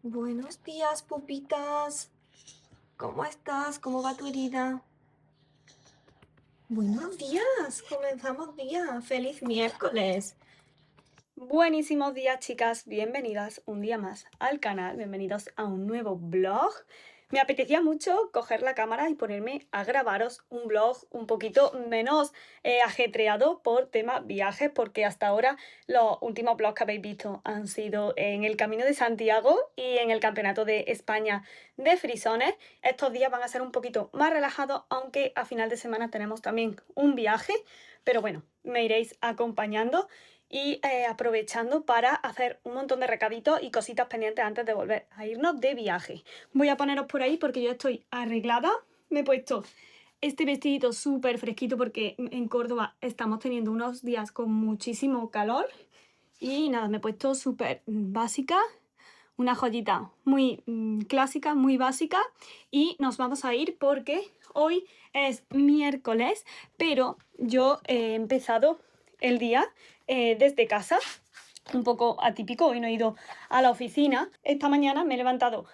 Buenos días, pupitas. ¿Cómo estás? ¿Cómo va tu herida? Buenos días. Comenzamos día. Feliz miércoles. Buenísimos días, chicas, bienvenidas un día más al canal, bienvenidos a un nuevo vlog. Me apetecía mucho coger la cámara y ponerme a grabaros un vlog un poquito menos ajetreado por tema viajes, porque hasta ahora los últimos vlogs que habéis visto han sido en el Camino de Santiago y en el Campeonato de España de Frisones. Estos días van a ser un poquito más relajados, aunque a final de semana tenemos también un viaje, pero bueno, me iréis acompañando y aprovechando para hacer un montón de recaditos y cositas pendientes antes de volver a irnos de viaje. Voy a poneros por ahí porque yo estoy arreglada. Me he puesto este vestidito súper fresquito porque en Córdoba estamos teniendo unos días con muchísimo calor. Y nada, me he puesto súper básica, una joyita muy clásica, muy básica. Y nos vamos a ir porque hoy es miércoles, pero yo he empezado el día desde casa, un poco atípico. Hoy no he ido a la oficina. Esta mañana me he levantado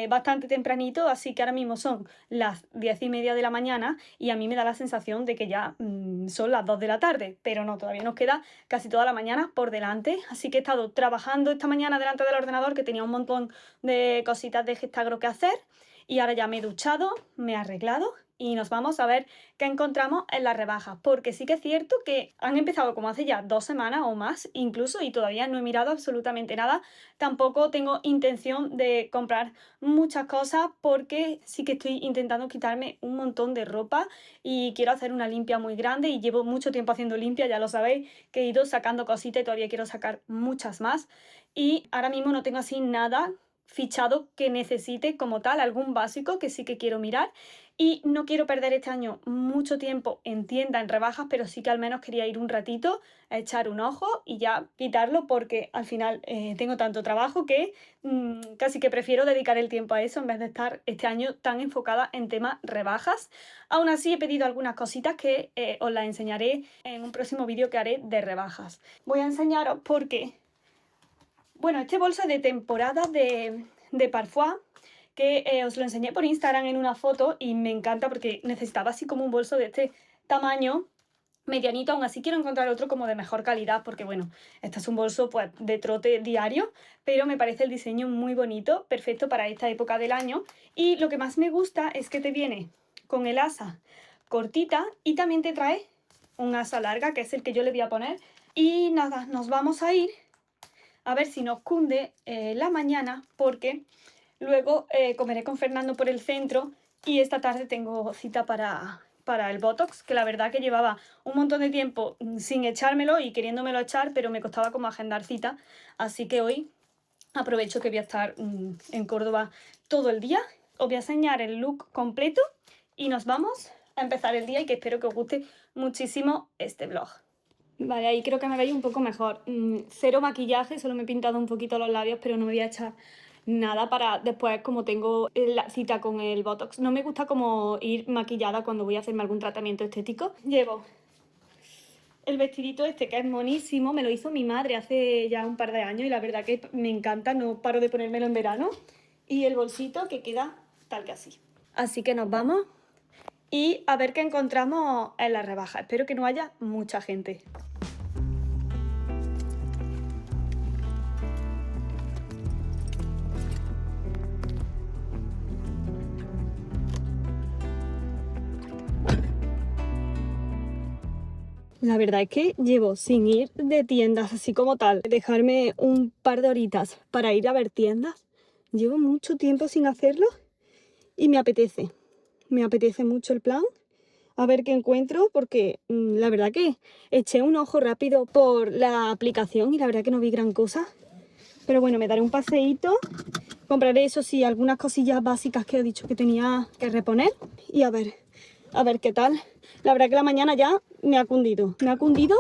bastante tempranito, así que ahora mismo son las 10:30 de la mañana y a mí me da la sensación de que ya son las 2 de la tarde, pero no, todavía nos queda casi toda la mañana por delante, así que he estado trabajando esta mañana delante del ordenador, que tenía un montón de cositas de Gestagro que hacer, y ahora ya me he duchado, me he arreglado y nos vamos a ver qué encontramos en las rebajas, porque sí que es cierto que han empezado como hace ya 2 semanas o más incluso, y todavía no he mirado absolutamente nada. Tampoco tengo intención de comprar muchas cosas porque sí que estoy intentando quitarme un montón de ropa y quiero hacer una limpia muy grande, y llevo mucho tiempo haciendo limpia, ya lo sabéis, que he ido sacando cositas y todavía quiero sacar muchas más, y ahora mismo no tengo así nada fichado que necesite como tal, algún básico que sí que quiero mirar, y no quiero perder este año mucho tiempo en tienda, en rebajas, pero sí que al menos quería ir un ratito a echar un ojo y ya quitarlo, porque al final tengo tanto trabajo que casi que prefiero dedicar el tiempo a eso en vez de estar este año tan enfocada en temas rebajas. Aún así he pedido algunas cositas que os las enseñaré en un próximo vídeo que haré de rebajas. Voy a enseñaros porque, bueno, este bolso es de temporada de Parfois, que os lo enseñé por Instagram en una foto y me encanta porque necesitaba así como un bolso de este tamaño, medianito. Aún así quiero encontrar otro como de mejor calidad porque, bueno, este es un bolso pues de trote diario, pero me parece el diseño muy bonito, perfecto para esta época del año. Y lo que más me gusta es que te viene con el asa cortita y también te trae un asa larga, que es el que yo le voy a poner. Y nada, nos vamos a ir a ver si nos cunde la mañana, porque luego comeré con Fernando por el centro y esta tarde tengo cita para el Botox, que la verdad que llevaba un montón de tiempo sin echármelo y queriéndomelo echar, pero me costaba como agendar cita, así que hoy aprovecho que voy a estar en Córdoba todo el día. Os voy a enseñar el look completo y nos vamos a empezar el día, y que espero que os guste muchísimo este vlog. Vale, ahí creo que me veis un poco mejor. Cero maquillaje, solo me he pintado un poquito los labios, pero no me voy a echar nada para después, como tengo la cita con el Botox. No me gusta como ir maquillada cuando voy a hacerme algún tratamiento estético. Llevo el vestidito este, que es monísimo, me lo hizo mi madre hace ya un par de años y la verdad que me encanta, no paro de ponérmelo en verano. Y el bolsito, que queda tal que así. Así que nos vamos y a ver qué encontramos en la rebaja. Espero que no haya mucha gente. La verdad es que llevo sin ir de tiendas así como tal, dejarme un par de horitas para ir a ver tiendas. Llevo mucho tiempo sin hacerlo y me apetece mucho el plan. A ver qué encuentro, porque la verdad que eché un ojo rápido por la aplicación y la verdad que no vi gran cosa. Pero bueno, me daré un paseíto, compraré eso sí, algunas cosillas básicas que he dicho que tenía que reponer, y a ver qué tal. La verdad que la mañana ya me ha cundido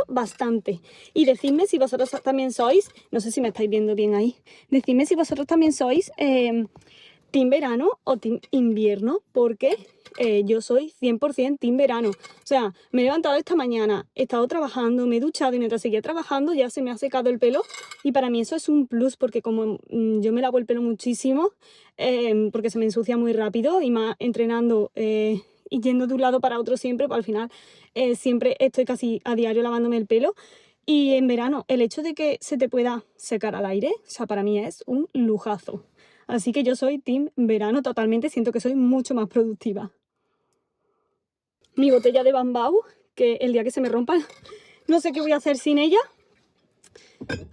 bastante. Y decidme si vosotros también sois, no sé si me estáis viendo bien ahí, decidme si vosotros también sois team verano o team invierno, porque yo soy 100% team verano. O sea, me he levantado esta mañana, he estado trabajando, me he duchado y mientras seguía trabajando ya se me ha secado el pelo y para mí eso es un plus porque como yo me lavo el pelo muchísimo, porque se me ensucia muy rápido y más entrenando y yendo de un lado para otro siempre, pues al final siempre estoy casi a diario lavándome el pelo. Y en verano, el hecho de que se te pueda secar al aire, o sea, para mí es un lujazo. Así que yo soy team verano totalmente, siento que soy mucho más productiva. Mi botella de Bambau, que el día que se me rompa, no sé qué voy a hacer sin ella.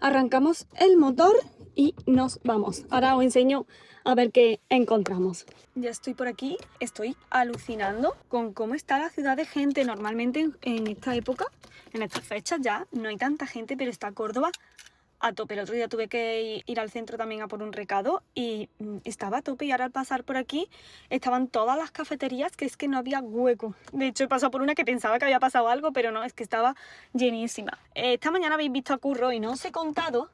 Arrancamos el motor y nos vamos. Ahora os enseño a ver qué encontramos. Ya estoy por aquí, estoy alucinando con cómo está la ciudad de gente. Normalmente en esta época, en estas fechas ya no hay tanta gente, pero está Córdoba a tope. El otro día tuve que ir al centro también a por un recado y estaba a tope y ahora al pasar por aquí estaban todas las cafeterías que es que no había hueco. De hecho he pasado por una que pensaba que había pasado algo, pero no, es que estaba llenísima. Esta mañana habéis visto a Curro y no os he contado,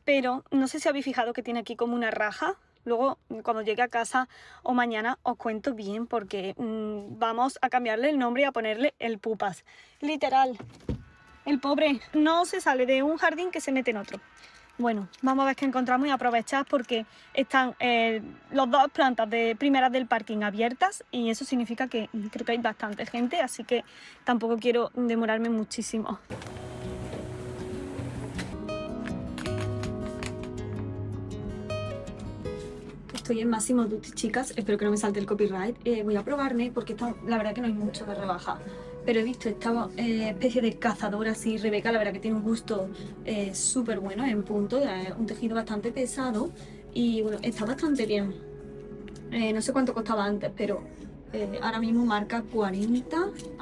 pero no sé si habéis fijado que tiene aquí como una raja. Luego, cuando llegue a casa o mañana, os cuento bien porque vamos a cambiarle el nombre y a ponerle el Pupas. Literal. El pobre no se sale de un jardín que se mete en otro. Bueno, vamos a ver qué encontramos y aprovechar porque están las dos plantas primeras del parking abiertas y eso significa que creo que hay bastante gente, así que tampoco quiero demorarme muchísimo. Estoy en Massimo Dutti, chicas, espero que no me salte el copyright. Voy a probarme porque la verdad que no hay mucho de rebaja. Pero he visto esta especie de cazadora así, Rebeca, la verdad que tiene un gusto súper bueno en punto, un tejido bastante pesado y bueno, está bastante bien. No sé cuánto costaba antes, pero ahora mismo marca 40,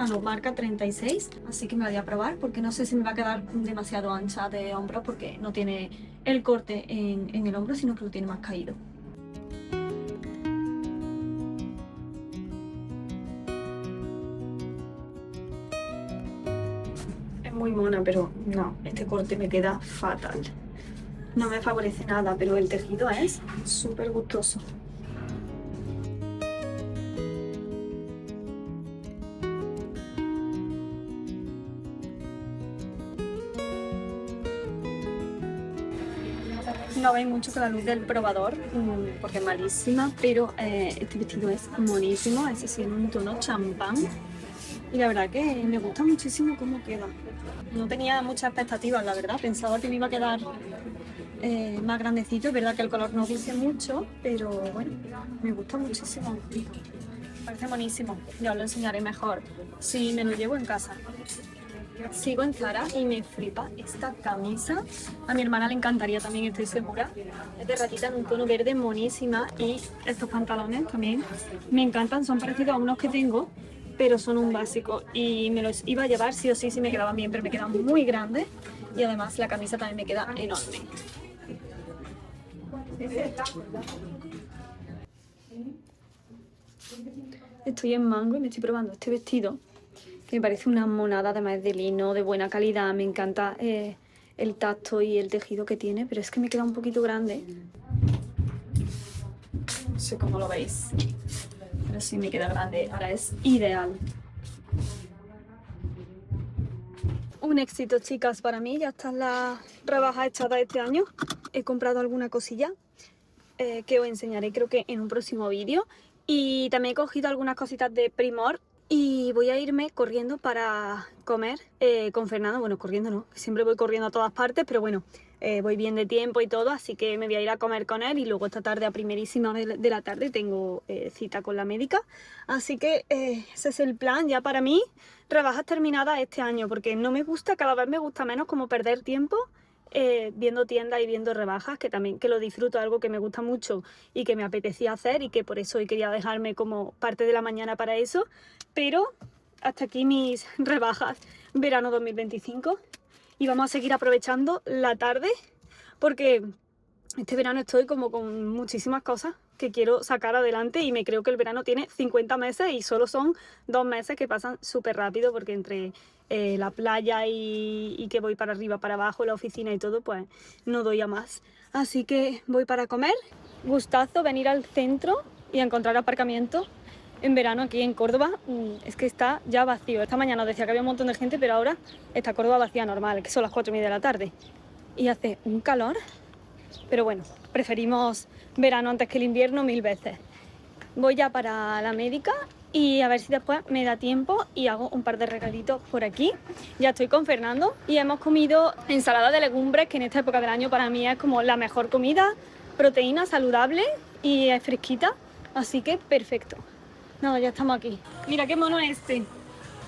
no, marca 36, así que me la voy a probar porque no sé si me va a quedar demasiado ancha de hombros porque no tiene el corte en el hombro, sino que lo tiene más caído. Muy mona, pero no, este corte me queda fatal. No me favorece nada, pero el tejido es súper gustoso. No veis mucho con la luz del probador porque es malísima, pero este vestido es monísimo, es así en un tono champán. Y la verdad que me gusta muchísimo cómo queda. No tenía muchas expectativas, la verdad. Pensaba que me iba a quedar más grandecito. Es verdad que el color no dice mucho, pero bueno, me gusta muchísimo. Me parece buenísimo. Ya os lo enseñaré mejor si me lo llevo en casa. Sigo en Zara y me flipa esta camisa. A mi hermana le encantaría también, estoy segura. Es de ratita en un tono verde, monísima. Y estos pantalones también me encantan. Son parecidos a unos que tengo, pero son un básico y me los iba a llevar sí o sí si me quedaban bien, pero me quedan muy grandes y además la camisa también me queda enorme. Estoy en Mango y me estoy probando este vestido que me parece una monada, además de lino, de buena calidad. Me encanta el tacto y el tejido que tiene, pero es que me queda un poquito grande. No sé cómo lo veis, pero sí me queda grande, ahora es ideal. Un éxito, chicas, para mí. Ya están las rebajas hechas de este año. He comprado alguna cosilla que os enseñaré creo que en un próximo vídeo. Y también he cogido algunas cositas de Primor. Y voy a irme corriendo para comer con Fernando. Bueno, corriendo no, siempre voy corriendo a todas partes, pero bueno, voy bien de tiempo y todo, así que me voy a ir a comer con él y luego esta tarde a primerísima hora de la tarde tengo cita con la médica. Así que ese es el plan ya para mí, rebajas terminadas este año, porque no me gusta, cada vez me gusta menos como perder tiempo viendo tiendas y viendo rebajas, que también que lo disfruto, algo que me gusta mucho y que me apetecía hacer y que por eso hoy quería dejarme como parte de la mañana para eso. Pero hasta aquí mis rebajas verano 2025 y vamos a seguir aprovechando la tarde porque este verano estoy como con muchísimas cosas que quiero sacar adelante y me creo que el verano tiene 50 meses y solo son 2 meses que pasan súper rápido porque entre la playa y que voy para arriba, para abajo, la oficina y todo, pues no doy a más. Así que voy para comer. Gustazo venir al centro y a encontrar aparcamiento. En verano aquí en Córdoba es que está ya vacío. Esta mañana nos decía que había un montón de gente, pero ahora está Córdoba vacía normal, que son las 4:30 de la tarde. Y hace un calor, pero bueno, preferimos verano antes que el invierno 1000 veces. Voy ya para la médica y a ver si después me da tiempo y hago un par de recaditos por aquí. Ya estoy con Fernando y hemos comido ensalada de legumbres, que en esta época del año para mí es como la mejor comida, proteína saludable y es fresquita, así que perfecto. No, ya estamos aquí. Mira qué mono este.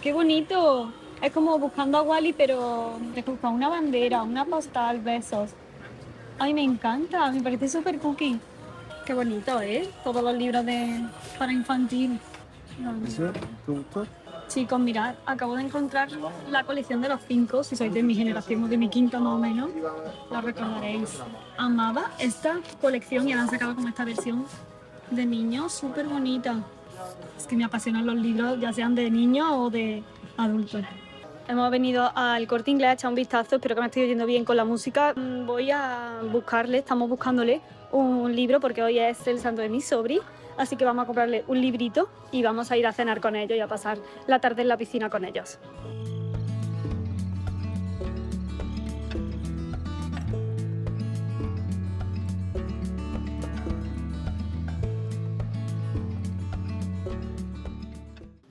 Qué bonito. Es como buscando a Wally, pero te busca una bandera, una postal, besos. Ay, me encanta. Me parece súper cookie. Qué bonito, ¿eh? Todos los libros para infantil. ¿Ese? ¿Te gustó? Chicos, mirad, acabo de encontrar la colección de los 5. Si sois de mi generación o de mi quinta más o menos, la recordaréis. Amaba esta colección y ahora han sacado como esta versión de niños súper bonita. Es que me apasionan los libros, ya sean de niños o de adultos. Hemos venido al Corte Inglés a echar un vistazo, espero que me esté oyendo bien con la música. Voy a estamos buscándole un libro porque hoy es el santo de mi sobri, así que vamos a comprarle un librito y vamos a ir a cenar con ellos y a pasar la tarde en la piscina con ellos.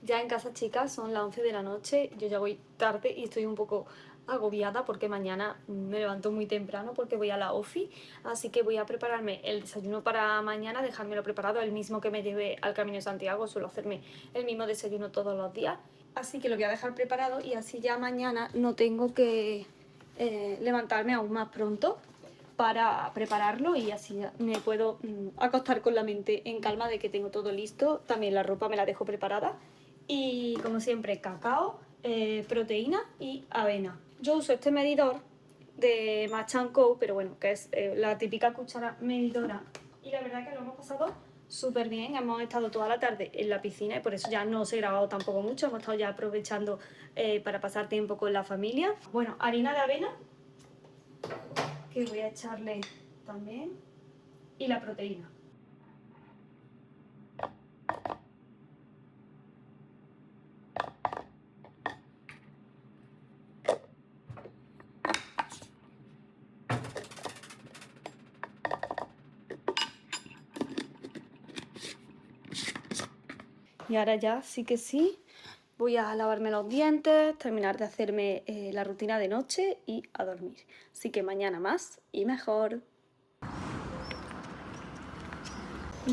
Ya en casa, chicas, son las 11 de la noche, yo ya voy tarde y estoy un poco agobiada porque mañana me levanto muy temprano porque voy a la OFI, así que voy a prepararme el desayuno para mañana, dejármelo preparado, el mismo que me llevé al Camino de Santiago, suelo hacerme el mismo desayuno todos los días, así que lo voy a dejar preparado y así ya mañana no tengo que levantarme aún más pronto para prepararlo y así me puedo acostar con la mente en calma de que tengo todo listo, también la ropa me la dejo preparada. Y como siempre, cacao, proteína y avena. Yo uso este medidor de Match & Co, pero bueno, que es la típica cuchara medidora. Y la verdad que lo hemos pasado súper bien. Hemos estado toda la tarde en la piscina y por eso ya no os he grabado tampoco mucho. Hemos estado ya aprovechando para pasar tiempo con la familia. Bueno, harina de avena, que voy a echarle también, y la proteína. Y ahora ya sí que sí, voy a lavarme los dientes, terminar de hacerme la rutina de noche y a dormir. Así que mañana más y mejor.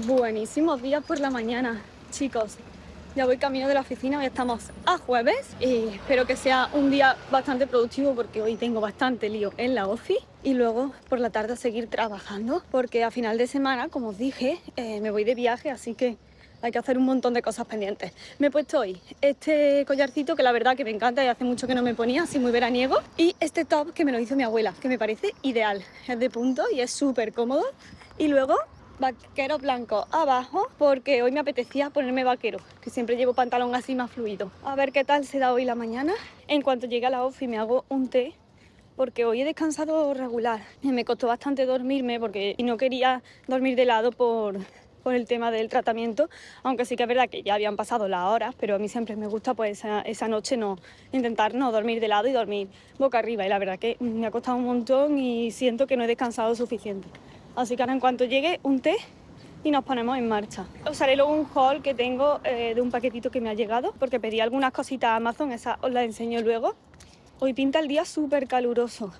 Buenísimos días por la mañana, chicos. Ya voy camino de la oficina, hoy estamos a jueves y espero que sea un día bastante productivo porque hoy tengo bastante lío en la ofi y luego por la tarde a seguir trabajando porque a final de semana, como os dije, me voy de viaje, así que hay que hacer un montón de cosas pendientes. Me he puesto hoy este collarcito que la verdad que me encanta y hace mucho que no me ponía, así muy veraniego, y este top que me lo hizo mi abuela, que me parece ideal. Es de punto y es súper cómodo. Y luego vaquero blanco abajo porque hoy me apetecía ponerme vaquero, que siempre llevo pantalón así más fluido. A ver qué tal se da hoy la mañana. En cuanto llegue a la ofi me hago un té porque hoy he descansado regular. Me costó bastante dormirme porque no quería dormir de lado por el tema del tratamiento, aunque sí que es verdad que ya habían pasado las horas, pero a mí siempre me gusta pues esa noche intentar no dormir de lado y dormir boca arriba, y la verdad que me ha costado un montón y siento que no he descansado suficiente. Así que ahora en cuanto llegue un té y nos ponemos en marcha. Os haré luego un haul que tengo de un paquetito que me ha llegado, porque pedí algunas cositas a Amazon, esas os las enseño luego. Hoy pinta el día súper caluroso.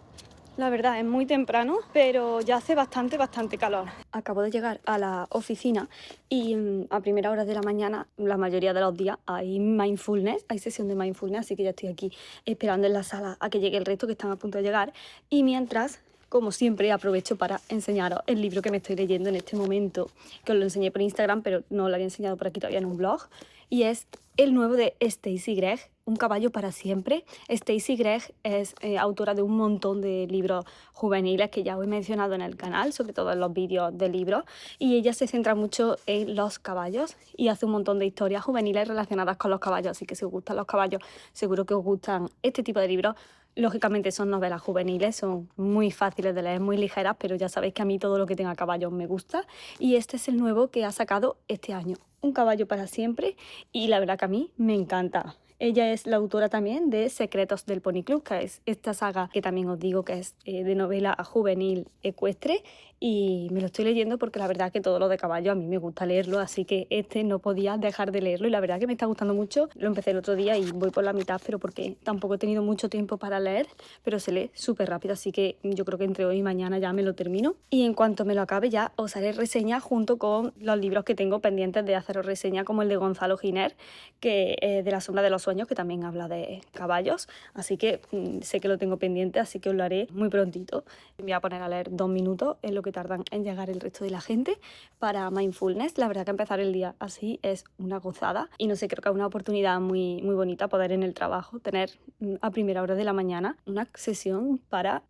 La verdad, es muy temprano, pero ya hace bastante calor. Acabo de llegar a la oficina y a primera hora de la mañana, la mayoría de los días, hay mindfulness, hay sesión de mindfulness, así que ya estoy aquí esperando en la sala a que llegue el resto, que están a punto de llegar. Y mientras, como siempre, aprovecho para enseñaros el libro que me estoy leyendo en este momento, que os lo enseñé por Instagram, pero no lo había enseñado por aquí todavía en un blog, y es el nuevo de Stacey Gregg, Un caballo para siempre. Stacey Gregg es autora de un montón de libros juveniles que ya os he mencionado en el canal, sobre todo en los vídeos de libros, y ella se centra mucho en los caballos y hace un montón de historias juveniles relacionadas con los caballos, así que si os gustan los caballos seguro que os gustan este tipo de libros. Lógicamente son novelas juveniles, son muy fáciles de leer, muy ligeras, pero ya sabéis que a mí todo lo que tenga caballos me gusta. Y este es el nuevo que ha sacado este año, Un caballo para siempre, y la verdad que a mí me encanta. Ella es la autora también de Secretos del Pony Club, que es esta saga que también os digo que es de novela juvenil ecuestre, y me lo estoy leyendo porque la verdad que todo lo de caballo a mí me gusta leerlo, así que este no podía dejar de leerlo y la verdad que me está gustando mucho. Lo empecé el otro día y voy por la mitad, pero porque tampoco he tenido mucho tiempo para leer, pero se lee súper rápido, así que yo creo que entre hoy y mañana ya me lo termino. Y en cuanto me lo acabe ya os haré reseña junto con los libros que tengo pendientes de haceros reseña, como el de Gonzalo Giner, que de La sombra de los sueños, que también habla de caballos, así que sé que lo tengo pendiente, así que os lo haré muy prontito. Me voy a poner a leer 2 minutos, es lo que tardan en llegar el resto de la gente para mindfulness. La verdad que empezar el día así es una gozada y no sé, creo que es una oportunidad muy, muy bonita poder en el trabajo tener a primera hora de la mañana una sesión para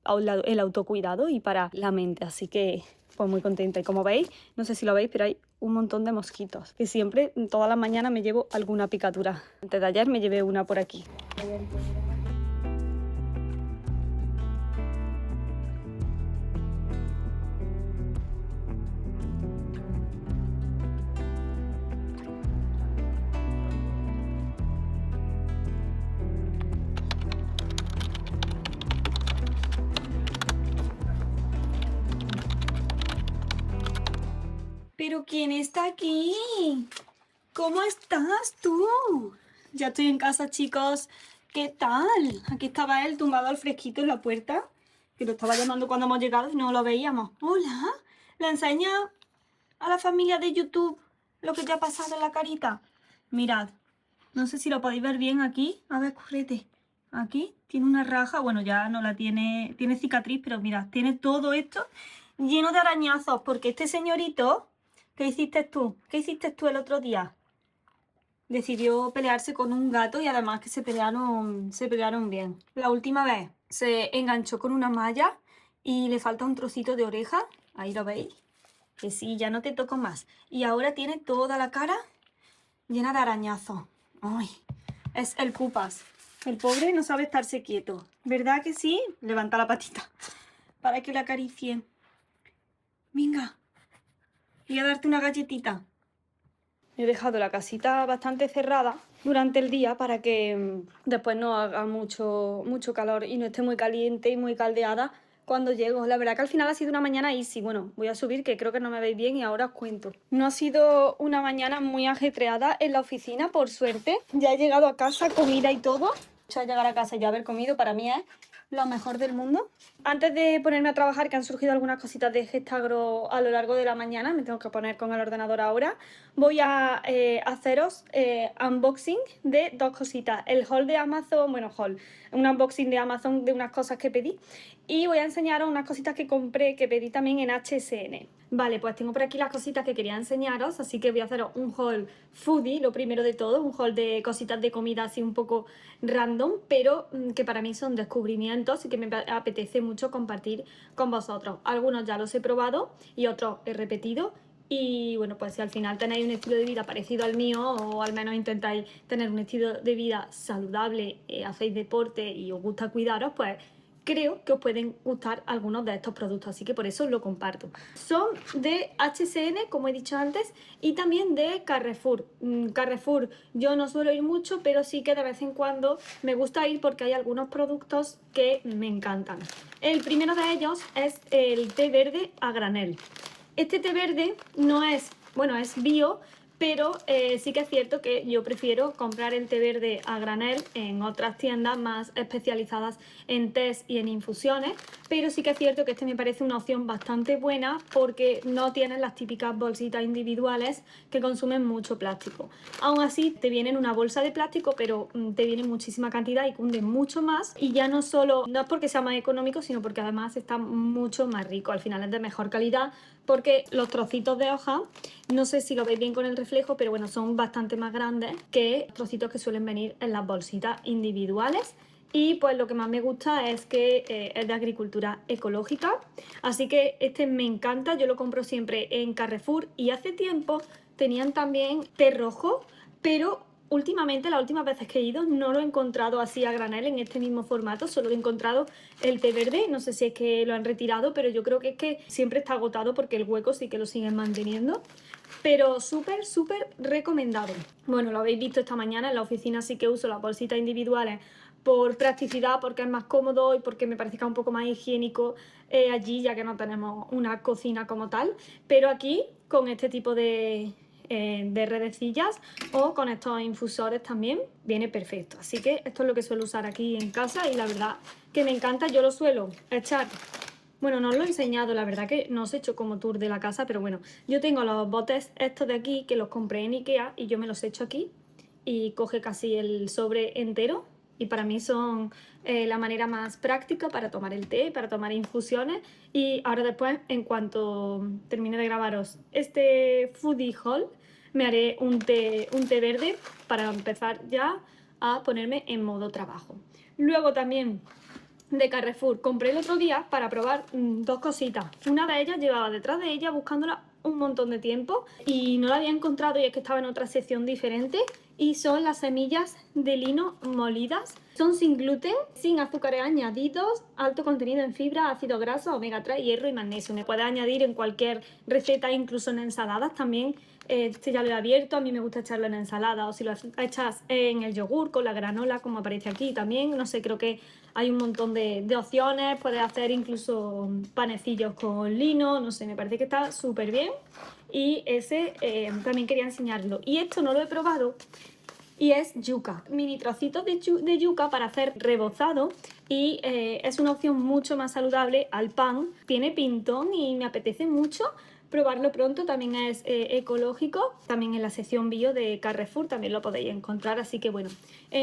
el autocuidado y para la mente, así que pues muy contenta. Y como veis, no sé si lo veis, pero hay un montón de mosquitos, que siempre, todas las mañanas me llevo alguna picadura. Antes de ayer me llevé una por aquí. ¿Pero quién está aquí? ¿Cómo estás tú? Ya estoy en casa, chicos. ¿Qué tal? Aquí estaba él tumbado al fresquito en la puerta, que lo estaba llamando cuando hemos llegado y no lo veíamos. Hola, ¿le enseña a la familia de YouTube lo que te ha pasado en la carita? Mirad, no sé si lo podéis ver bien aquí. A ver, correte. Aquí tiene una raja, bueno, ya no la tiene, tiene cicatriz, pero mirad, tiene todo esto lleno de arañazos, porque este señorito, ¿qué hiciste tú? ¿Qué hiciste tú el otro día? Decidió pelearse con un gato y además que se pelearon bien. La última vez se enganchó con una malla y le falta un trocito de oreja. Ahí lo veis. Que sí, ya no te toco más. Y ahora tiene toda la cara llena de arañazos. Ay, es el pupas. El pobre no sabe estarse quieto. ¿Verdad que sí? Levanta la patita para que la acaricie. Venga, voy a darte una galletita. He dejado la casita bastante cerrada durante el día para que después no haga mucho calor y no esté muy caliente y muy caldeada cuando llego. La verdad que al final ha sido una mañana easy. Bueno, voy a subir, que creo que no me veis bien y ahora os cuento. No ha sido una mañana muy ajetreada en la oficina, por suerte. Ya he llegado a casa, comida y todo. Ya llegar a casa y ya haber comido para mí es lo mejor del mundo. Antes de ponerme a trabajar, que han surgido algunas cositas de Gestagro a lo largo de la mañana, me tengo que poner con el ordenador ahora, voy a haceros unboxing de 2 cositas. El haul de Amazon, bueno, haul, un unboxing de Amazon de unas cosas que pedí, y voy a enseñaros unas cositas que compré, que pedí también en HSN. Vale, pues tengo por aquí las cositas que quería enseñaros, así que voy a haceros un haul foodie, lo primero de todo, un haul de cositas de comida así un poco random, pero que para mí son descubrimientos y que me apetece mucho compartir con vosotros. Algunos ya los he probado y otros he repetido. Y bueno, pues si al final tenéis un estilo de vida parecido al mío, o al menos intentáis tener un estilo de vida saludable, hacéis deporte y os gusta cuidaros, pues creo que os pueden gustar algunos de estos productos, así que por eso lo comparto. Son de HSN, como he dicho antes, y también de Carrefour. Carrefour yo no suelo ir mucho, pero sí que de vez en cuando me gusta ir porque hay algunos productos que me encantan. El primero de ellos es el té verde a granel. Este té verde no es, bueno, es bio, pero sí que es cierto que yo prefiero comprar el té verde a granel en otras tiendas más especializadas en tés y en infusiones, pero sí que es cierto que este me parece una opción bastante buena porque no tienen las típicas bolsitas individuales que consumen mucho plástico. Aún así te viene en una bolsa de plástico, pero te viene muchísima cantidad y cunde mucho más, y ya no solo, no es porque sea más económico, sino porque además está mucho más rico. Al final es de mejor calidad porque los trocitos de hoja, no sé si lo veis bien con el reflejo, pero bueno, son bastante más grandes que los trocitos que suelen venir en las bolsitas individuales. Y pues lo que más me gusta es que es de agricultura ecológica, así que este me encanta. Yo lo compro siempre en Carrefour, y hace tiempo tenían también té rojo, pero últimamente, las últimas veces que he ido, no lo he encontrado así a granel en este mismo formato, solo he encontrado el té verde, no sé si es que lo han retirado, pero yo creo que es que siempre está agotado porque el hueco sí que lo siguen manteniendo. Pero súper, súper recomendado. Bueno, lo habéis visto esta mañana, en la oficina sí que uso las bolsitas individuales por practicidad, porque es más cómodo y porque me parece que es un poco más higiénico allí, ya que no tenemos una cocina como tal. Pero aquí, con este tipo de redecillas o con estos infusores también, viene perfecto. Así que esto es lo que suelo usar aquí en casa y la verdad que me encanta. Yo lo suelo echar. Bueno, no os lo he enseñado, la verdad que no os he hecho como tour de la casa, pero bueno, yo tengo los botes estos de aquí que los compré en Ikea y yo me los echo aquí y coge casi el sobre entero y para mí son la manera más práctica para tomar el té, para tomar infusiones. Y ahora después, en cuanto termine de grabaros este foodie haul, me haré un té verde para empezar ya a ponerme en modo trabajo. Luego también de Carrefour compré el otro día para probar dos cositas. Una de ellas llevaba detrás de ella buscándola un montón de tiempo y no la había encontrado y es que estaba en otra sección diferente, y son las semillas de lino molidas. Son sin gluten, sin azúcares añadidos, alto contenido en fibra, ácidos grasos, omega 3, hierro y magnesio. Me puedes añadir en cualquier receta, incluso en ensaladas también. Este ya lo he abierto, a mí me gusta echarlo en ensalada, o si lo echas en el yogur con la granola, como aparece aquí también. No sé, creo que hay un montón de opciones. Puedes hacer incluso panecillos con lino, no sé, me parece que está súper bien. Y ese también quería enseñarlo. Y esto no lo he probado y es yuca, mini trocitos de yuca para hacer rebozado, y es una opción mucho más saludable al pan. Tiene pintón y me apetece mucho probarlo pronto. También es ecológico, también en la sección bio de Carrefour también lo podéis encontrar, así que bueno,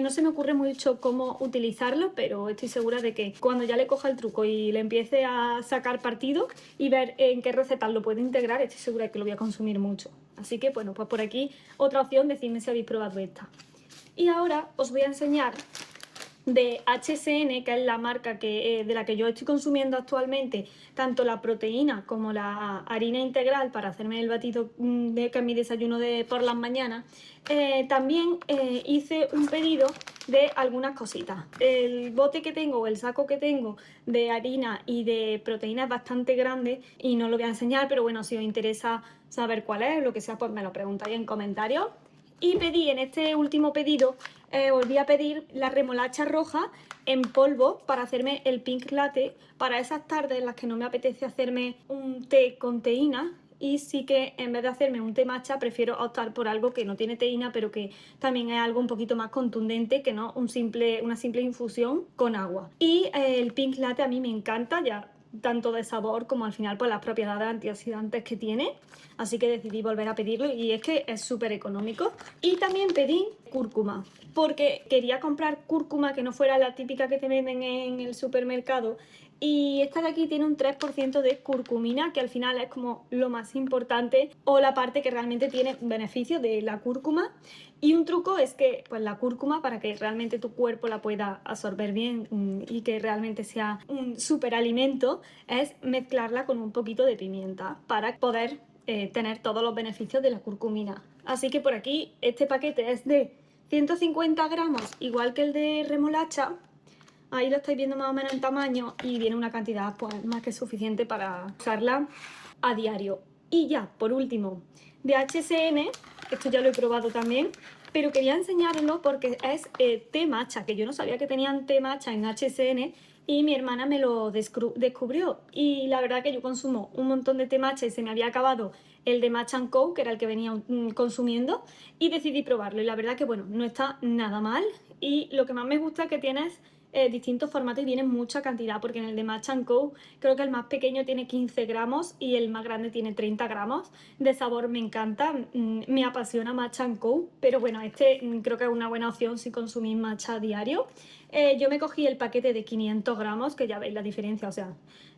no se me ocurre mucho cómo utilizarlo, pero estoy segura de que cuando ya le coja el truco y le empiece a sacar partido y ver en qué recetas lo puedo integrar, estoy segura de que lo voy a consumir mucho. Así que bueno, pues por aquí otra opción, decidme si habéis probado esta. Y ahora os voy a enseñar de HSN, que es la marca de la que yo estoy consumiendo actualmente, tanto la proteína como la harina integral para hacerme el batido que es mi desayuno de por las mañanas. También hice un pedido de algunas cositas. El bote que tengo o el saco que tengo de harina y de proteína es bastante grande y no lo voy a enseñar, pero bueno, si os interesa saber cuál es, lo que sea, pues me lo preguntáis en comentarios. Y pedí en este último pedido, volví a pedir la remolacha roja en polvo para hacerme el pink latte para esas tardes en las que no me apetece hacerme un té con teína, y sí que en vez de hacerme un té matcha prefiero optar por algo que no tiene teína pero que también es algo un poquito más contundente que no una simple infusión con agua. Y el pink latte a mí me encanta, ya tanto de sabor como al final por las propiedades antioxidantes que tiene, así que decidí volver a pedirlo y es que es súper económico. Y también pedí cúrcuma porque quería comprar cúrcuma que no fuera la típica que te venden en el supermercado, y esta de aquí tiene un 3% de curcumina, que al final es como lo más importante o la parte que realmente tiene beneficio de la cúrcuma. Y un truco es que pues la cúrcuma, para que realmente tu cuerpo la pueda absorber bien y que realmente sea un superalimento, es mezclarla con un poquito de pimienta para poder tener todos los beneficios de la curcumina. Así que por aquí este paquete es de 150 gramos, igual que el de remolacha. Ahí lo estáis viendo más o menos en tamaño y viene una cantidad pues más que suficiente para usarla a diario. Y ya, por último, de HSN, esto ya lo he probado también, pero quería enseñarlo porque es té matcha, que yo no sabía que tenían té matcha en HSN y mi hermana me lo descubrió. Y la verdad que yo consumo un montón de té matcha y se me había acabado el de Matcha & Co, que era el que venía consumiendo, y decidí probarlo. Y la verdad que bueno, no está nada mal, y lo que más me gusta es que tienes distintos formatos y viene mucha cantidad, porque en el de Matcha & Co creo que el más pequeño tiene 15 gramos y el más grande tiene 30 gramos. De sabor me encanta, me apasiona Matcha & Co, pero bueno, este creo que es una buena opción si consumís matcha a diario. Yo me cogí el paquete de 500 gramos, que ya veis la diferencia, o sea,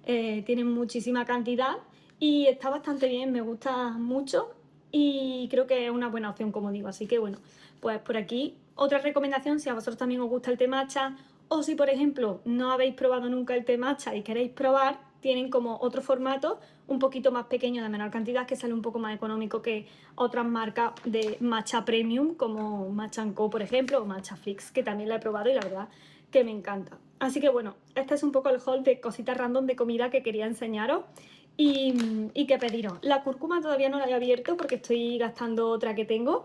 tiene muchísima cantidad y está bastante bien, me gusta mucho y creo que es una buena opción, como digo. Así que bueno, pues por aquí otra recomendación, si a vosotros también os gusta el té matcha, o si por ejemplo no habéis probado nunca el té matcha y queréis probar, tienen como otro formato un poquito más pequeño, de menor cantidad, que sale un poco más económico que otras marcas de matcha premium como Matcha & Co, por ejemplo, o Matcha Fix, que también la he probado y la verdad que me encanta. Así que bueno, este es un poco el haul de cositas random de comida que quería enseñaros y que pediros. La cúrcuma todavía no la he abierto porque estoy gastando otra que tengo,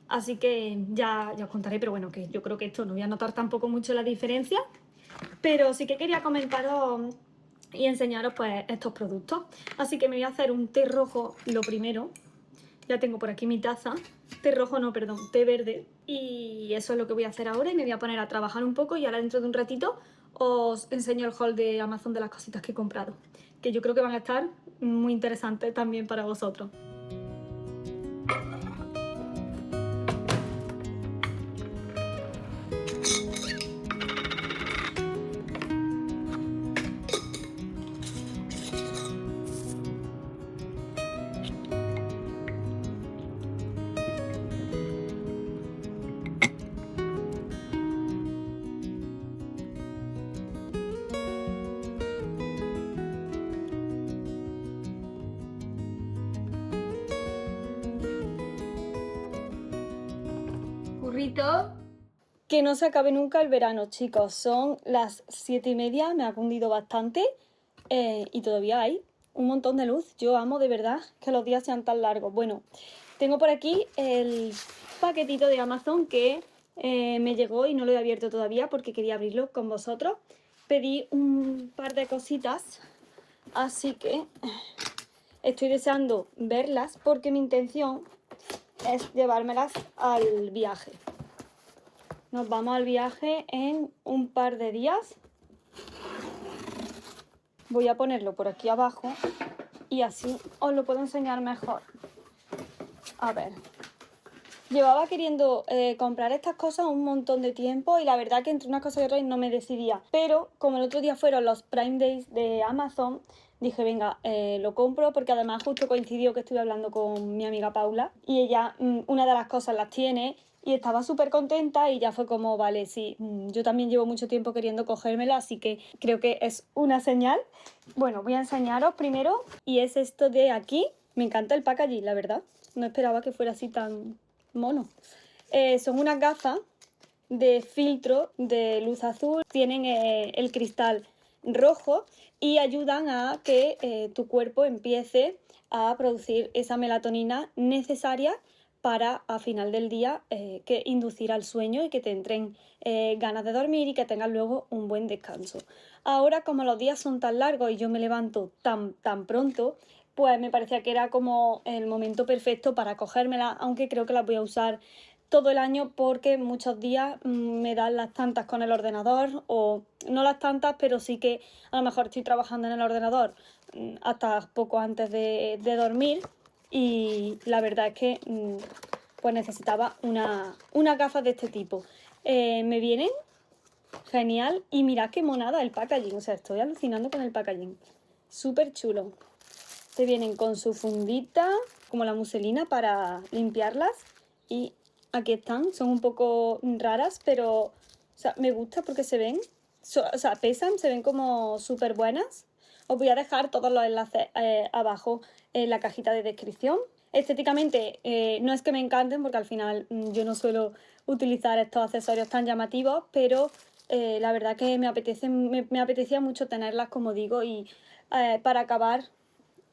así que ya os contaré, pero bueno, que yo creo que esto no voy a notar tampoco mucho la diferencia, pero sí que quería comentaros y enseñaros pues estos productos. Así que me voy a hacer un té rojo lo primero. Ya tengo por aquí mi taza. Té rojo no, perdón, té verde. Y eso es lo que voy a hacer ahora y me voy a poner a trabajar un poco y ahora dentro de un ratito os enseño el haul de Amazon de las cositas que he comprado, que yo creo que van a estar muy interesantes también para vosotros. Burrito. Que no se acabe nunca el verano, chicos. Son las 7:30, me ha cundido bastante y todavía hay un montón de luz. Yo amo de verdad que los días sean tan largos. Bueno, tengo por aquí el paquetito de Amazon que me llegó y no lo he abierto todavía porque quería abrirlo con vosotros. Pedí un par de cositas, así que estoy deseando verlas porque mi intención es llevármelas al viaje. Nos vamos al viaje en un par de días. Voy a ponerlo por aquí abajo y así os lo puedo enseñar mejor. A ver. Llevaba queriendo comprar estas cosas un montón de tiempo y la verdad que entre unas cosas y otras no me decidía. Pero como el otro día fueron los Prime Days de Amazon, dije, venga, lo compro porque además justo coincidió que estuve hablando con mi amiga Paula y ella una de las cosas las tiene y estaba súper contenta y ya fue como, vale, sí, yo también llevo mucho tiempo queriendo cogérmelo, así que creo que es una señal. Bueno, voy a enseñaros primero y es esto de aquí. Me encanta el packaging, la verdad. No esperaba que fuera así tan mono. Son unas gafas de filtro de luz azul, tienen el cristal rojo y ayudan a que tu cuerpo empiece a producir esa melatonina necesaria para a final del día que inducir al sueño y que te entren ganas de dormir y que tengas luego un buen descanso. Ahora, como los días son tan largos y yo me levanto tan pronto, pues me parecía que era como el momento perfecto para cogérmela, aunque creo que las voy a usar todo el año porque muchos días me dan las tantas con el ordenador, o no las tantas, pero sí que a lo mejor estoy trabajando en el ordenador hasta poco antes de dormir y la verdad es que pues necesitaba una gafas de este tipo. Me vienen genial y mirad qué monada el packaging, o sea, estoy alucinando con el packaging, súper chulo. Te vienen con su fundita, como la muselina para limpiarlas y aquí están, son un poco raras, pero o sea, me gusta porque se ven, o sea, pesan, se ven como súper buenas. Os voy a dejar todos los enlaces abajo en la cajita de descripción. Estéticamente no es que me encanten porque al final yo no suelo utilizar estos accesorios tan llamativos, pero la verdad que me apetecía mucho tenerlas, como digo, y para acabar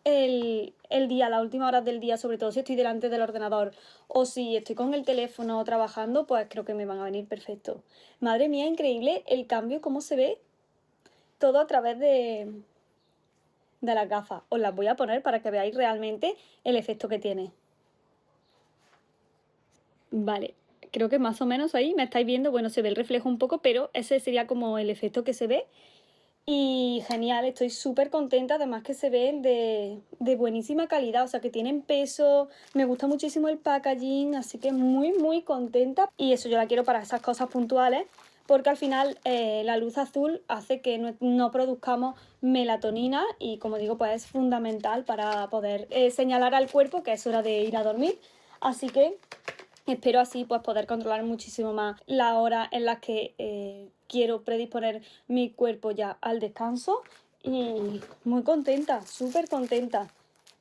el día, las últimas horas del día, sobre todo si estoy delante del ordenador o si estoy con el teléfono trabajando, pues creo que me van a venir perfecto. Madre mía, increíble el cambio, cómo se ve todo a través de las gafas. Os las voy a poner para que veáis realmente el efecto que tiene. Vale, creo que más o menos ahí me estáis viendo, bueno, se ve el reflejo un poco, pero ese sería como el efecto que se ve. Y genial, estoy súper contenta, además que se ven de buenísima calidad, o sea que tienen peso, me gusta muchísimo el packaging, así que muy contenta. Y eso yo la quiero para esas cosas puntuales, porque al final la luz azul hace que no produzcamos melatonina y como digo, pues es fundamental para poder señalar al cuerpo que es hora de ir a dormir. Así que espero así pues poder controlar muchísimo más la hora en la que quiero predisponer mi cuerpo ya al descanso y muy contenta, súper contenta.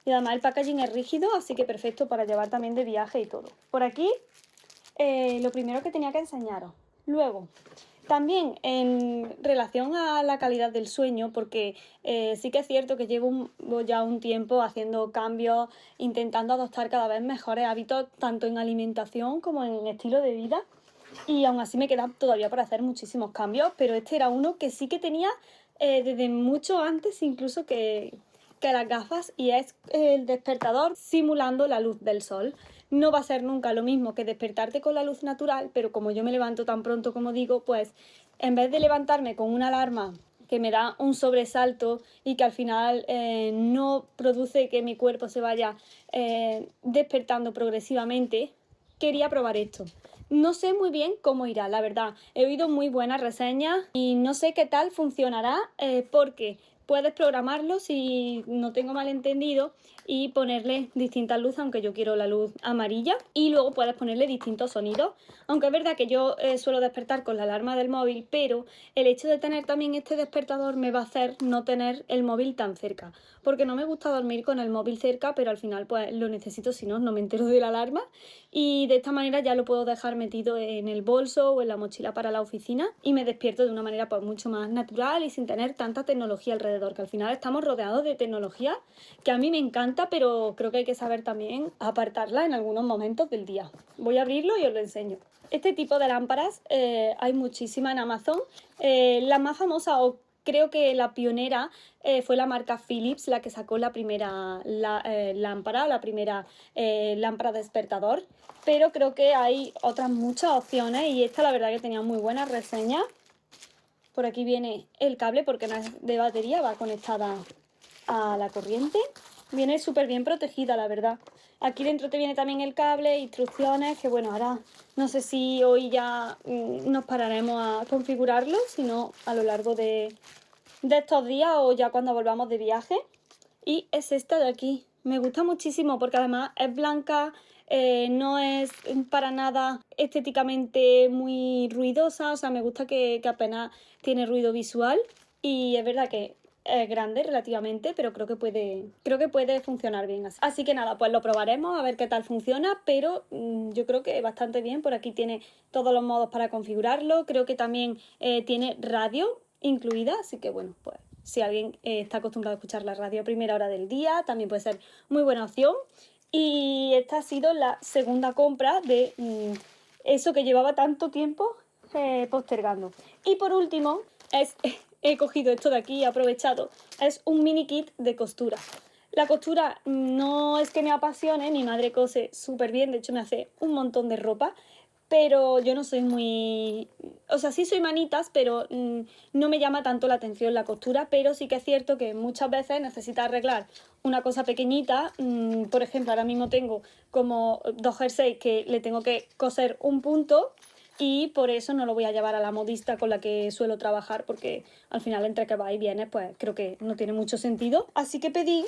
Y además el packaging es rígido, así que perfecto para llevar también de viaje y todo. Por aquí, lo primero que tenía que enseñaros. Luego, también en relación a la calidad del sueño, porque sí que es cierto que llevo ya un tiempo haciendo cambios, intentando adoptar cada vez mejores hábitos, tanto en alimentación como en estilo de vida. Y aún así me queda todavía por hacer muchísimos cambios, pero este era uno que sí que tenía desde mucho antes incluso que las gafas, y es el despertador simulando la luz del sol. No va a ser nunca lo mismo que despertarte con la luz natural, pero como yo me levanto tan pronto como digo, pues en vez de levantarme con una alarma que me da un sobresalto y que al final no produce que mi cuerpo se vaya despertando progresivamente, quería probar esto. No sé muy bien cómo irá, la verdad. He oído muy buenas reseñas y no sé qué tal funcionará porque puedes programarlo, si no tengo mal entendido, y ponerle distintas luces, aunque yo quiero la luz amarilla, y luego puedes ponerle distintos sonidos. Aunque es verdad que yo suelo despertar con la alarma del móvil, pero el hecho de tener también este despertador me va a hacer no tener el móvil tan cerca, porque no me gusta dormir con el móvil cerca, pero al final pues lo necesito, si no, no me entero de la alarma, y de esta manera ya lo puedo dejar metido en el bolso o en la mochila para la oficina y me despierto de una manera pues mucho más natural y sin tener tanta tecnología alrededor, que al final estamos rodeados de tecnología que a mí me encanta, pero creo que hay que saber también apartarla en algunos momentos del día. Voy a abrirlo y os lo enseño. Este tipo de lámparas hay muchísimas en Amazon. La más famosa, o creo que la pionera, fue la marca Philips, la que sacó la primera lámpara, la primera lámpara despertador, pero creo que hay otras muchas opciones y esta la verdad que tenía muy buenas reseñas. Por aquí viene el cable porque no es de batería, va conectada a la corriente. Viene súper bien protegida, la verdad. Aquí dentro te viene también el cable, instrucciones, que bueno, ahora no sé si hoy ya nos pararemos a configurarlo, sino a lo largo de estos días o ya cuando volvamos de viaje. Y es esta de aquí. Me gusta muchísimo porque además es blanca, no es para nada estéticamente muy ruidosa, o sea, me gusta que apenas tiene ruido visual, y es verdad que es grande relativamente, pero creo que puede funcionar bien así. Así que nada, pues lo probaremos a ver qué tal funciona, pero yo creo que bastante bien. Por aquí tiene todos los modos para configurarlo, creo que también tiene radio incluida, así que bueno, pues si alguien está acostumbrado a escuchar la radio a primera hora del día, también puede ser muy buena opción. Y esta ha sido la segunda compra de eso que llevaba tanto tiempo postergando. Y por último, he cogido esto de aquí, he aprovechado, es un mini kit de costura. La costura no es que me apasione, mi madre cose súper bien, de hecho me hace un montón de ropa, pero yo no soy muy... O sea, sí soy manitas, pero no me llama tanto la atención la costura, pero sí que es cierto que muchas veces necesitas arreglar una cosa pequeñita. Por ejemplo, ahora mismo tengo como 2 jerseys que le tengo que coser un punto y por eso no lo voy a llevar a la modista con la que suelo trabajar, porque al final entre que va y viene, pues creo que no tiene mucho sentido. Así que pedí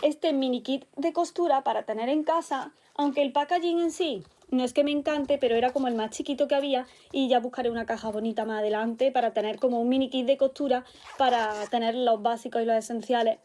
este mini kit de costura para tener en casa, aunque el packaging en sí no es que me encante, pero era como el más chiquito que había, y ya buscaré una caja bonita más adelante para tener como un mini kit de costura para tener los básicos y los esenciales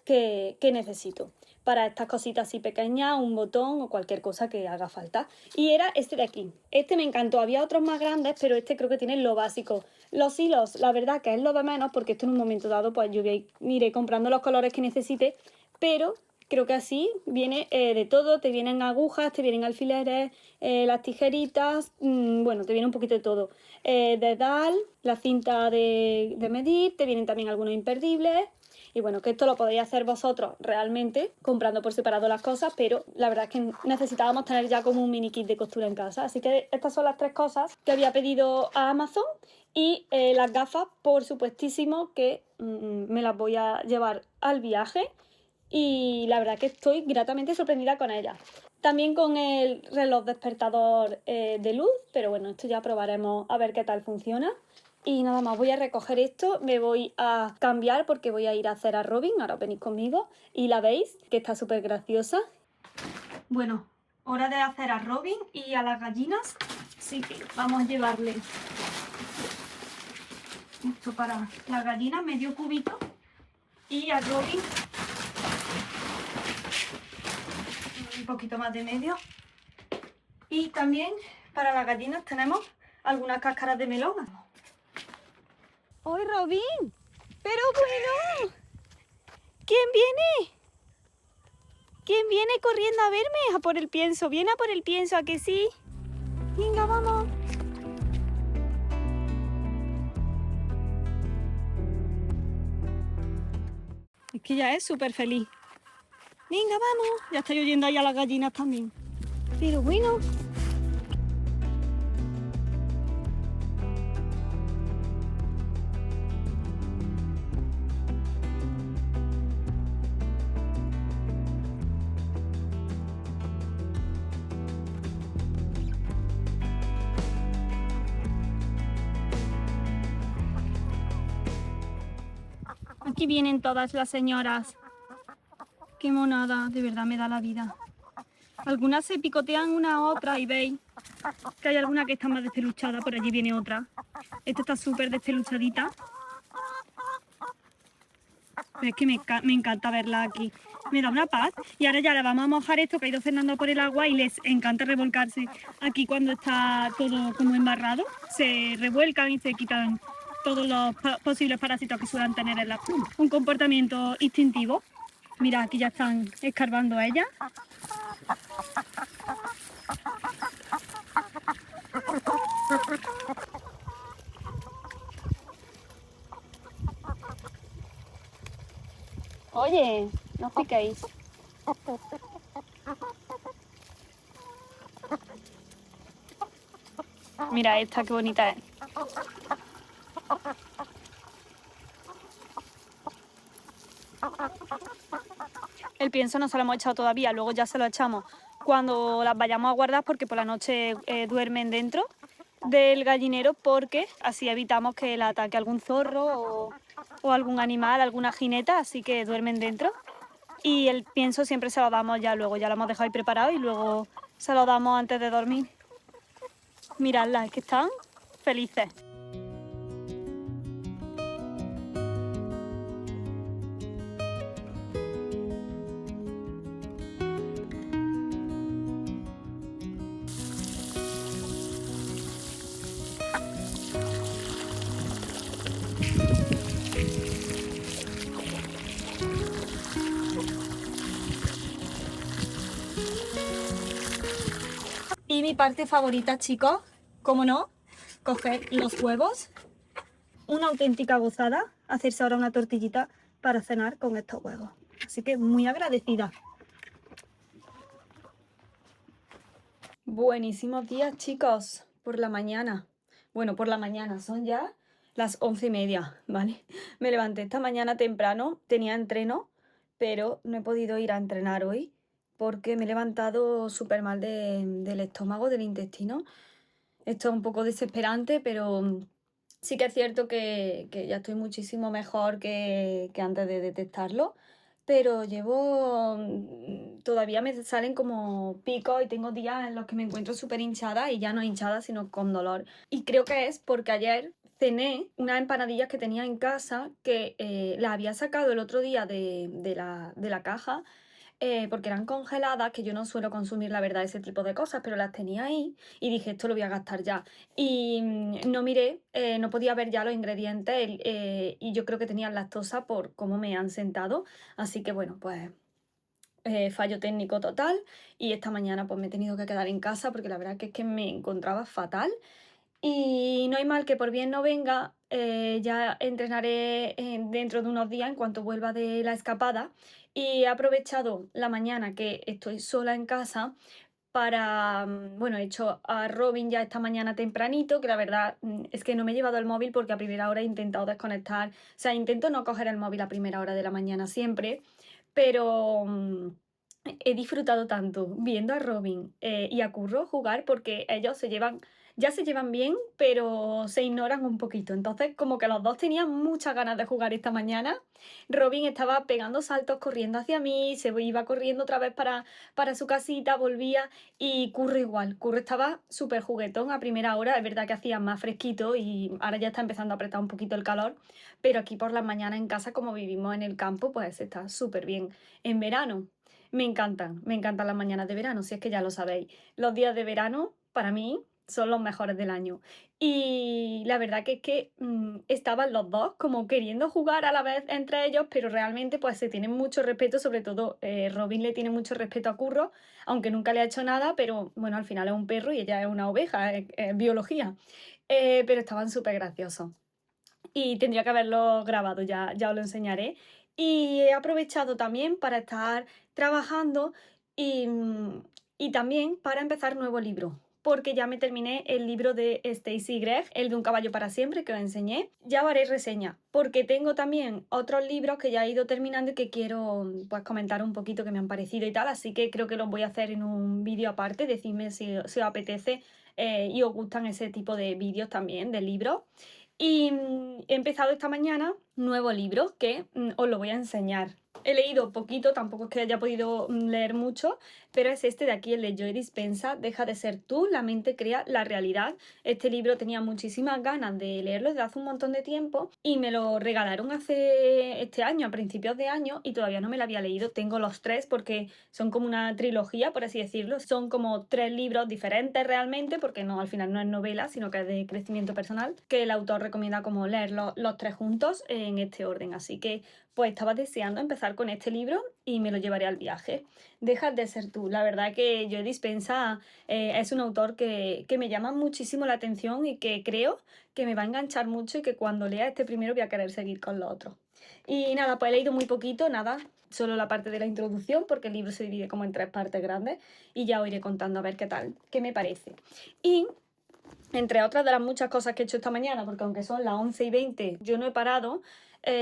que necesito para estas cositas así pequeñas, un botón o cualquier cosa que haga falta. Y era este de aquí. Este me encantó. Había otros más grandes, pero este creo que tiene lo básico. Los hilos, la verdad que es lo de menos, porque esto en un momento dado pues yo iré comprando los colores que necesite, pero creo que así viene de todo. Te vienen agujas, te vienen alfileres, las tijeritas, bueno, te viene un poquito de todo. Dedal, la cinta de medir, te vienen también algunos imperdibles. Y bueno, que esto lo podéis hacer vosotros realmente comprando por separado las cosas, pero la verdad es que necesitábamos tener ya como un mini kit de costura en casa. Así que estas son las 3 cosas que había pedido a Amazon. Y las gafas, por supuestísimo, que me las voy a llevar al viaje. Y la verdad que estoy gratamente sorprendida con ellas. También con el reloj despertador de luz, pero bueno, esto ya probaremos a ver qué tal funciona. Y nada más, voy a recoger esto, me voy a cambiar porque voy a ir a hacer a Robin, ahora venís conmigo y la veis, que está súper graciosa. Bueno, hora de hacer a Robin y a las gallinas, así que vamos a llevarle esto para las gallinas, medio cubito, Y a Robin un poquito más de medio. Y también para las gallinas tenemos algunas cáscaras de melón. ¡Hoy Robin! ¡Pero bueno! ¿Quién viene? ¿Quién viene corriendo a verme? A por el pienso. ¿Viene a por el pienso? ¿A que sí? Venga, vamos. Es que ya es súper feliz. Venga, vamos. Ya estoy oyendo ahí a las gallinas también. Pero bueno. Aquí vienen todas las señoras. Qué monada, de verdad me da la vida. Algunas se picotean una a otra y veis que hay alguna que está más despeluchada, por allí viene otra. Esta está súper despeluchadita. Pero es que me encanta verla aquí. Me da una paz. Y ahora ya le vamos a mojar esto que ha ido Fernando por el agua y les encanta revolcarse. Aquí cuando está todo como embarrado, se revuelcan y se quitan todos los posibles parásitos que suelen tener en la pluma. Un comportamiento instintivo. Mira, aquí ya están escarbando a ella. Oye, no os piquéis. Mira esta, qué bonita es. El pienso no se lo hemos echado todavía, luego ya se lo echamos cuando las vayamos a guardar porque por la noche duermen dentro del gallinero porque así evitamos que la ataque algún zorro o algún animal, alguna jineta, así que duermen dentro. Y el pienso siempre se lo damos ya luego, ya lo hemos dejado ahí preparado y luego se lo damos antes de dormir. Miradlas, es que están felices. Y mi parte favorita, chicos, como no, coger los huevos, una auténtica gozada, hacerse ahora una tortillita para cenar con estos huevos. Así que muy agradecida. Buenísimos días, chicos, por la mañana. Bueno, por la mañana, son ya las 11:30, ¿vale? Me levanté esta mañana temprano, tenía entreno, pero no he podido ir a entrenar hoy porque me he levantado súper mal del estómago, del intestino. Esto es un poco desesperante, pero sí que es cierto que ya estoy muchísimo mejor que antes de detectarlo. Pero todavía me salen como picos y tengo días en los que me encuentro súper hinchada y ya no hinchada, sino con dolor. Y creo que es porque ayer cené unas empanadillas que tenía en casa que las había sacado el otro día de la caja. Porque eran congeladas, que yo no suelo consumir, la verdad, ese tipo de cosas, pero las tenía ahí y dije, esto lo voy a gastar ya. Y no miré, no podía ver ya los ingredientes y yo creo que tenían lactosa por cómo me han sentado. Así que bueno, pues fallo técnico total y esta mañana pues me he tenido que quedar en casa porque la verdad que es que me encontraba fatal. Y no hay mal que por bien no venga, ya entrenaré dentro de unos días en cuanto vuelva de la escapada y he aprovechado la mañana que estoy sola en casa para, bueno, he hecho a Robin ya esta mañana tempranito, que la verdad es que no me he llevado el móvil porque a primera hora he intentado desconectar, o sea, intento no coger el móvil a primera hora de la mañana siempre, pero he disfrutado tanto viendo a Robin y a Curro jugar porque ellos se llevan ya se llevan bien, pero se ignoran un poquito. Entonces, como que los dos tenían muchas ganas de jugar esta mañana. Robin estaba pegando saltos, corriendo hacia mí, se iba corriendo otra vez para su casita, volvía, y Curro igual. Curro estaba súper juguetón a primera hora, es verdad que hacía más fresquito y ahora ya está empezando a apretar un poquito el calor, pero aquí por las mañanas en casa, como vivimos en el campo, pues está súper bien. En verano me encantan las mañanas de verano, si es que ya lo sabéis. Los días de verano, para mí, son los mejores del año. Y la verdad que es que estaban los dos como queriendo jugar a la vez entre ellos, pero realmente pues se tienen mucho respeto, sobre todo Robin le tiene mucho respeto a Curro, aunque nunca le ha hecho nada, pero bueno, al final es un perro y ella es una oveja, es biología. Pero estaban súper graciosos y tendría que haberlo grabado, ya os lo enseñaré. Y he aprovechado también para estar trabajando y, y también para empezar nuevo libro, porque ya me terminé el libro de Stacy Gregg, el de Un caballo para siempre, que os enseñé. Ya haré reseña, porque tengo también otros libros que ya he ido terminando y que quiero pues comentar un poquito que me han parecido y tal, así que creo que los voy a hacer en un vídeo aparte. Decidme si os apetece y os gustan ese tipo de vídeos también, de libros. Y he empezado esta mañana nuevo libro que os lo voy a enseñar. He leído poquito, tampoco es que haya podido leer mucho, pero es este de aquí, el de Joe Dispenza, Deja de ser tú, la mente crea la realidad. Este libro tenía muchísimas ganas de leerlo desde hace un montón de tiempo y me lo regalaron hace este año, a principios de año, y todavía no me lo había leído. Tengo los tres porque son como una trilogía, por así decirlo. Son como tres libros diferentes realmente, porque no, al final no es novela, sino que es de crecimiento personal, que el autor recomienda como leer los tres juntos en este orden. Así que pues estaba deseando empezar con este libro y me lo llevaré al viaje. Dejas de ser tú. La verdad que Joe Dispenza es un autor que me llama muchísimo la atención y que creo que me va a enganchar mucho y que cuando lea este primero voy a querer seguir con los otros. Y nada, pues he leído muy poquito, nada, solo la parte de la introducción, porque el libro se divide como en tres partes grandes y ya os iré contando a ver qué tal, qué me parece. Y entre otras de las muchas cosas que he hecho esta mañana, porque aunque son las 11:20 yo no he parado,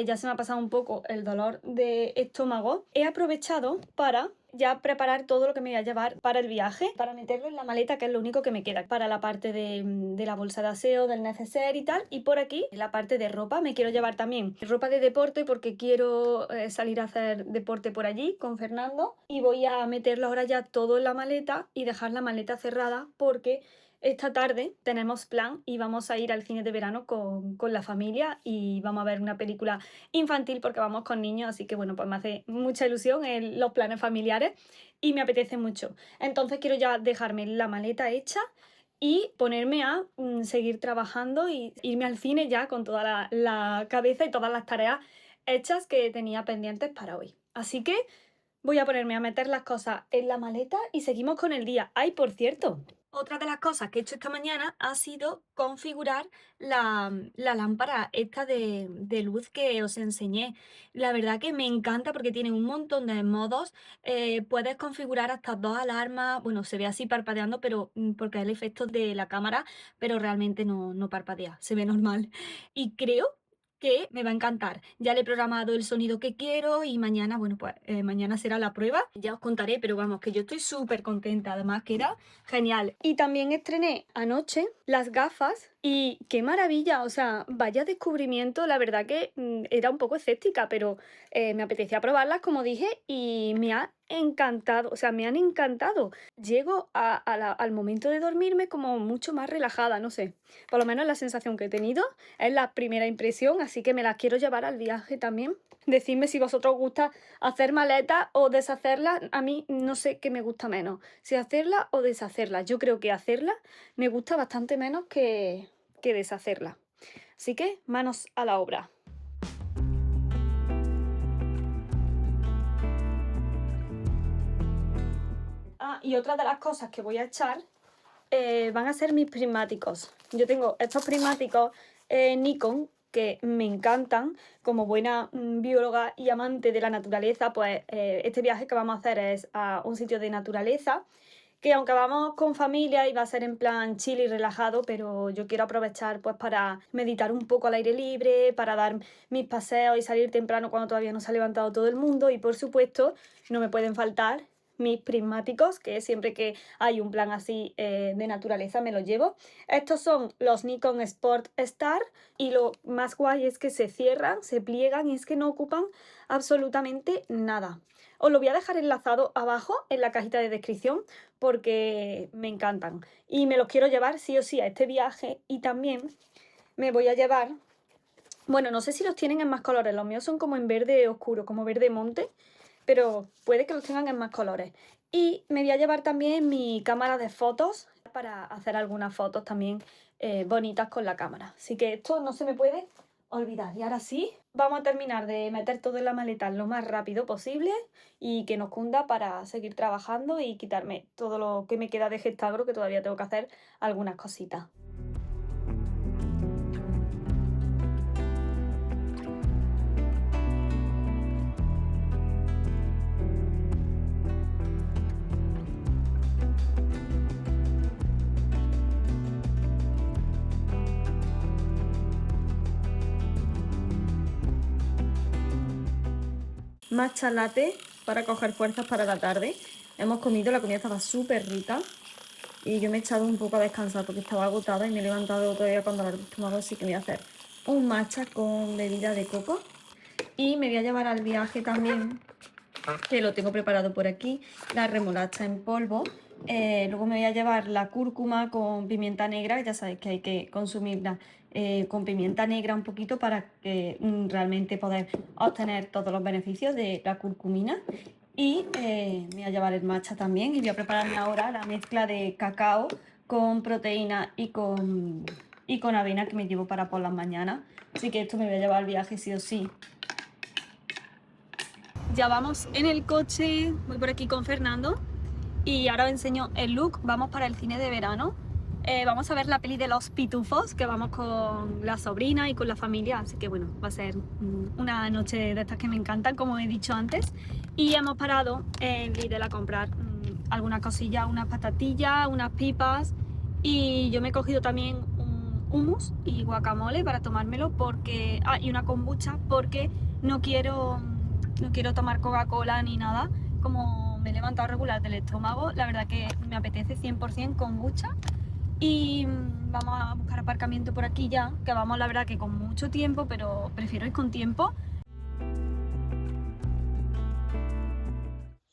ya se me ha pasado un poco el dolor de estómago, he aprovechado para ya preparar todo lo que me voy a llevar para el viaje, para meterlo en la maleta, que es lo único que me queda, para la parte de la bolsa de aseo, del neceser y tal. Y por aquí, en la parte de ropa, me quiero llevar también ropa de deporte porque quiero salir a hacer deporte por allí con Fernando, y voy a meterlo ahora ya todo en la maleta y dejar la maleta cerrada porque esta tarde tenemos plan y vamos a ir al cine de verano con la familia y vamos a ver una película infantil porque vamos con niños, así que bueno, pues me hace mucha ilusión los planes familiares y me apetece mucho. Entonces quiero ya dejarme la maleta hecha y ponerme a seguir trabajando y irme al cine ya con toda la cabeza y todas las tareas hechas que tenía pendientes para hoy. Así que voy a ponerme a meter las cosas en la maleta y seguimos con el día. Ay, por cierto, otra de las cosas que he hecho esta mañana ha sido configurar la lámpara esta de luz que os enseñé. La verdad que me encanta porque tiene un montón de modos. Puedes configurar hasta dos alarmas. Bueno, se ve así parpadeando, pero porque es el efecto de la cámara, pero realmente no parpadea, se ve normal. Y creo que me va a encantar. Ya le he programado el sonido que quiero y mañana, bueno, pues mañana será la prueba. Ya os contaré, pero vamos, que yo estoy súper contenta. Además, queda genial. Y también estrené anoche las gafas y qué maravilla, o sea, vaya descubrimiento. La verdad que era un poco escéptica, pero me apetecía probarlas, como dije, y me ha encantado, o sea, me han encantado. Llego al momento de dormirme como mucho más relajada, no sé. Por lo menos la sensación que he tenido es la primera impresión, así que me las quiero llevar al viaje también. Decidme si vosotros os gusta hacer maletas o deshacerlas. A mí no sé qué me gusta menos, si hacerlas o deshacerlas. Yo creo que hacerlas me gusta bastante menos que deshacerlas. Así que manos a la obra. Y otra de las cosas que voy a echar van a ser mis prismáticos. Yo tengo estos prismáticos Nikon que me encantan. Como buena bióloga y amante de la naturaleza, pues este viaje que vamos a hacer es a un sitio de naturaleza, que aunque vamos con familia y va a ser en plan chill y relajado, pero yo quiero aprovechar pues para meditar un poco al aire libre, para dar mis paseos y salir temprano cuando todavía no se ha levantado todo el mundo, y por supuesto no me pueden faltar mis prismáticos, que siempre que hay un plan así de naturaleza me los llevo. Estos son los Nikon Sport Star y lo más guay es que se cierran, se pliegan y es que no ocupan absolutamente nada. Os lo voy a dejar enlazado abajo en la cajita de descripción porque me encantan y me los quiero llevar sí o sí a este viaje. Y también me voy a llevar, bueno, no sé si los tienen en más colores, los míos son como en verde oscuro, como verde monte, pero puede que los tengan en más colores. Y me voy a llevar también mi cámara de fotos para hacer algunas fotos también bonitas con la cámara. Así que esto no se me puede olvidar. Y ahora sí, vamos a terminar de meter todo en la maleta lo más rápido posible y que nos cunda para seguir trabajando y quitarme todo lo que me queda de Gestagro, que todavía tengo que hacer algunas cositas. Matcha latte para coger fuerzas para la tarde. Hemos comido, la comida estaba súper rica y yo me he echado un poco a descansar porque estaba agotada y me he levantado todavía con dolor de estómago, así que voy a hacer un matcha con bebida de coco y me voy a llevar al viaje también, que lo tengo preparado por aquí, la remolacha en polvo. Luego me voy a llevar la cúrcuma con pimienta negra, ya sabéis que hay que consumirla con pimienta negra un poquito para que realmente poder obtener todos los beneficios de la curcumina. Y me voy a llevar el matcha también y voy a prepararme ahora la mezcla de cacao con proteína y con avena que me llevo para por las mañanas. Así que esto me voy a llevar al viaje sí o sí. Ya vamos en el coche, voy por aquí con Fernando y ahora os enseño el look. Vamos para el cine de verano, vamos a ver la peli de Los Pitufos, que vamos con la sobrina y con la familia, así que bueno, va a ser una noche de estas que me encantan, como he dicho antes. Y hemos parado en Lidl a comprar algunas cosillas, unas patatillas, unas pipas, y yo me he cogido también un hummus y guacamole para tomármelo porque, y una kombucha, porque no quiero tomar Coca-Cola ni nada. Como me he levantado regular del estómago, la verdad que me apetece 100% kombucha. Y vamos a buscar aparcamiento por aquí ya, que vamos la verdad que con mucho tiempo, pero prefiero ir con tiempo.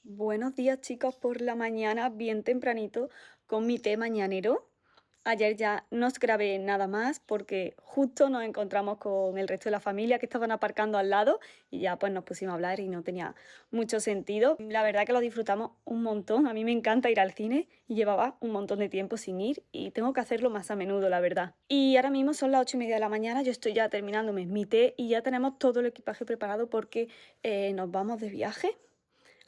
Buenos días chicos, por la mañana, bien tempranito, con mi té mañanero. Ayer ya no os grabé nada más porque justo nos encontramos con el resto de la familia que estaban aparcando al lado y ya pues nos pusimos a hablar y no tenía mucho sentido. La verdad que lo disfrutamos un montón, a mí me encanta ir al cine y llevaba un montón de tiempo sin ir y tengo que hacerlo más a menudo, la verdad. Y ahora mismo son las 8:30 de la mañana, yo estoy ya terminándome mi té y ya tenemos todo el equipaje preparado porque nos vamos de viaje.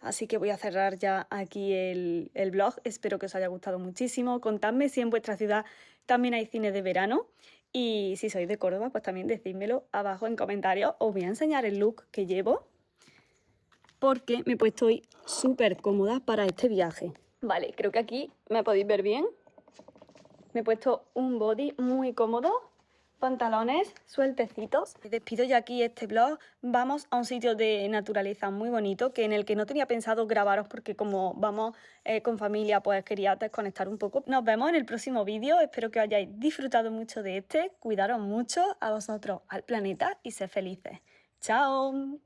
Así que voy a cerrar ya aquí el vlog. Espero que os haya gustado muchísimo. Contadme si en vuestra ciudad también hay cine de verano. Y si sois de Córdoba, pues también decídmelo abajo en comentarios. Os voy a enseñar el look que llevo porque me he puesto hoy súper cómoda para este viaje. Vale, creo que aquí me podéis ver bien. Me he puesto un body muy cómodo, pantalones sueltecitos. Despido ya aquí este vlog. Vamos a un sitio de naturaleza muy bonito en el que no tenía pensado grabaros porque como vamos con familia pues quería desconectar un poco. Nos vemos en el próximo vídeo. Espero que os hayáis disfrutado mucho de este. Cuidaros mucho, a vosotros, al planeta y sed felices. ¡Chao!